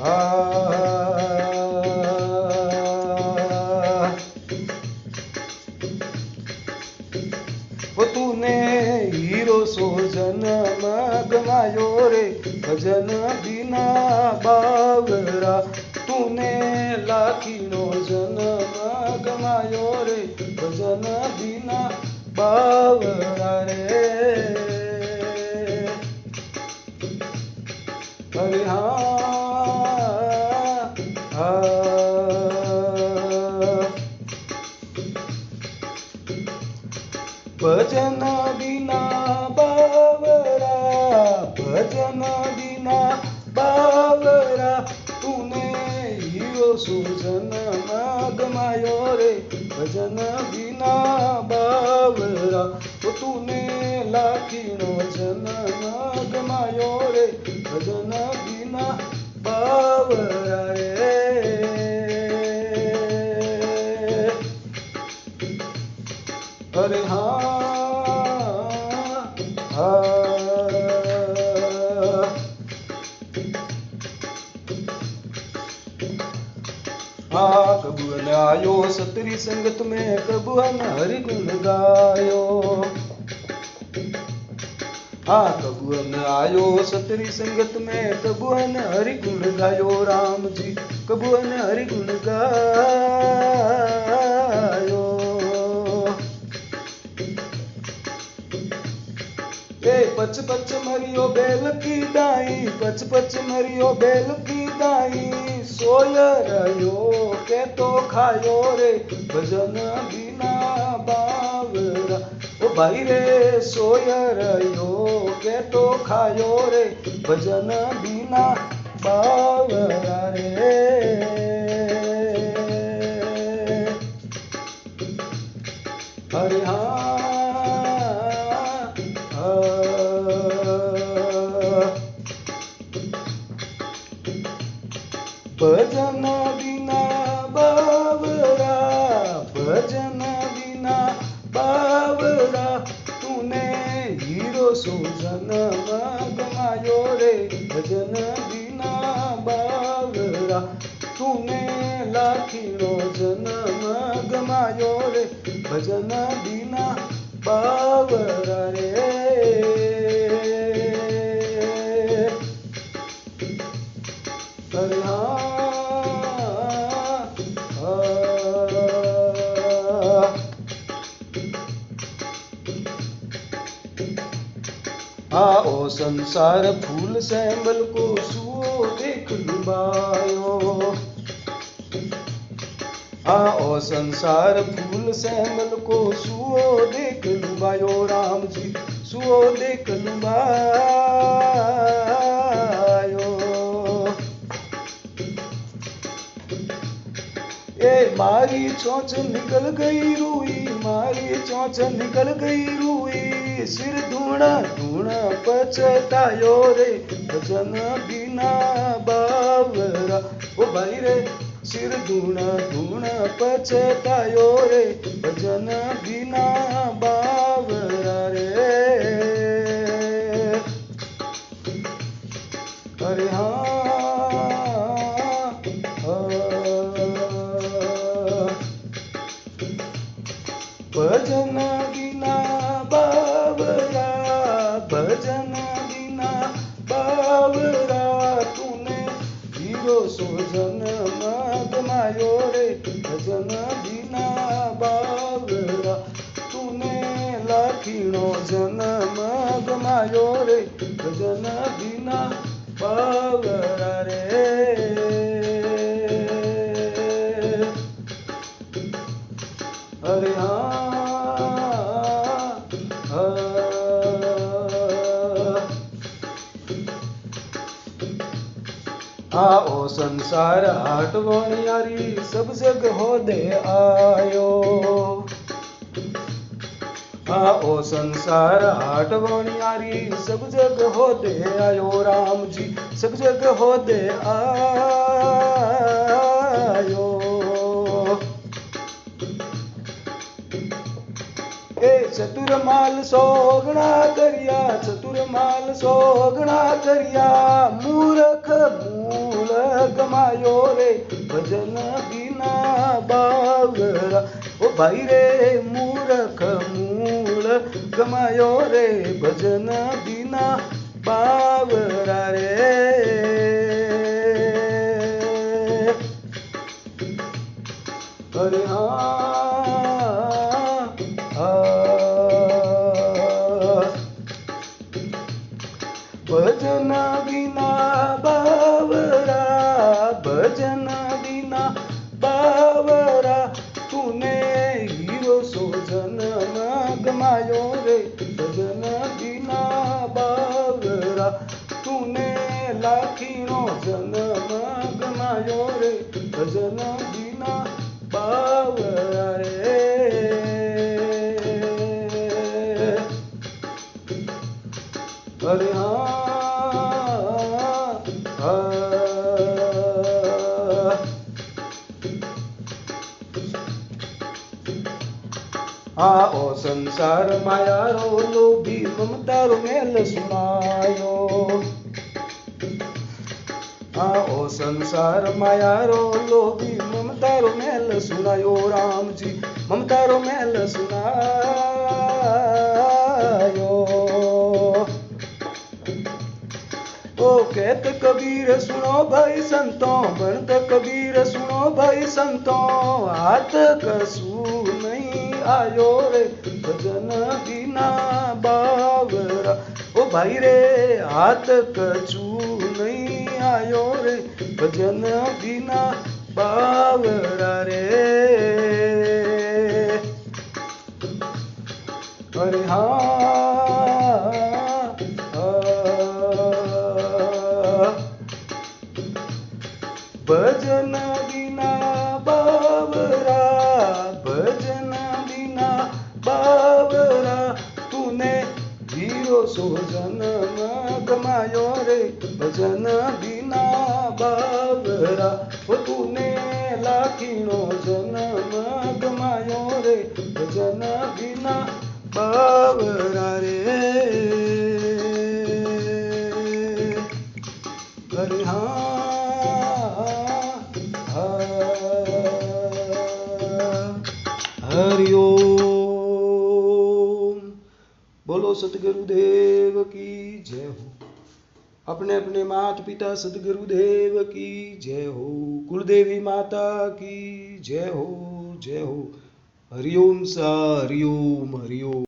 वो तूने hero so जन्म गमायो रे भजन बिना बावरा। तूने लाखीनो जन्म गमायो रे भजन बिना बावरा रे। अरे भजन बिना बावरा, भजन बिना बावरा। तूने हीरो सो जन्म गमायो रे भजन बिना बावरा। वो तूने लाखीनो जन्म गमायो रे भजन बिना बावरा रे। अरे कबून आयो सतरी संगत में कबून हरि गुण गायो। कबून आयो सतरी संगत में कबून हरि गुण गायो। राम जी कबून हरि गुण गायो। पच पच मरियो बेल की दाई, पच पच मरियो बेल की दाई। सोय रयो के तो खायो रे भजन बिना बावरा। ओ भाई रे सोय रयो के तो खायो रे भजन बिना बावरा रे। अरे भजन बिना बावरा, भजन बिना बावरा। तूने हीरो सो जन्म गमायो रे भजन बिना बावरा। तूने लाखीनो जन्म गमायो रे भजन बिना बावरा रे। अरे ओ संसार फूल सैंबल को सुओ देख लुभायो। ओ संसार फूल सैंबल को सुओ देख लुभायो। राम जी सुओ देख लुभायो। मारी चोंच निकल गई रुई, मारी चोंच निकल गई रुई। सिर धूणा धूणा पछतायो रे भजन बिना बावरा। ओ भाई रे सिर धूणा धूणा पछतायो रे भजन बिना बावरा रे। अरे भजन बिना बावरा, भजन बिना बावरा। तूने हीरो सो जन्म गमायो रे भजन बिना बावरा। तूने लाखीनो जन्म गमायो रे भजन बिना बावरा रे। अरे ओ संसार हाट वणियारी सब जग हो दे आयो। ओ संसार हाट वणियारी सब जग हो दे आयो। राम जी सब जग हो दे आयो। चतुर माल सोगना करिया, चतुर माल सोगना करिया। मूर्ख मूल गमायो रे भजन बिना बावरा ओ भाई रे मूर्ख मूल गमायो रे भजन बिना बावरा रे अरे भजन बिना बावरा भजन बिना बावरा तूने हीरो सो जन्म गमायो रे भजन बिना बावरा तूने लाखीनो जन्म गमायो रे भजन बिना बावरा रे अरे ओ संसार मायारो लोभी ममतारो मेल सुनायो ओ संसार मायारो लोभी ममतारो मेल सुनायो राम जी ममतारो मेल सुनायो ओ कहत कबीर सुनो भाई संतों बनत कबीर सुनो भाई संतों हाथ कसू नहीं आयो रे भजन बिना बावरा ओ भाई रे हाथ कछू नहीं आयो रे भजन बिना बावरा रे अरे भजन बिना बावरा भजन बिना बावरा तूने हीरो सो जन्म गमायो रे भजन बिना बावरा वो तूने लाखीनो जन्म गमायो रे भजन बिना बावरा रे अरे हरि ओम। बोलो सतगुरुदेव की जय हो। अपने अपने माता पिता सतगुरुदेव की जय हो। कुलदेवी माता की जय हो जय हो। हरि ओम सा हरि ओम हरि ओम।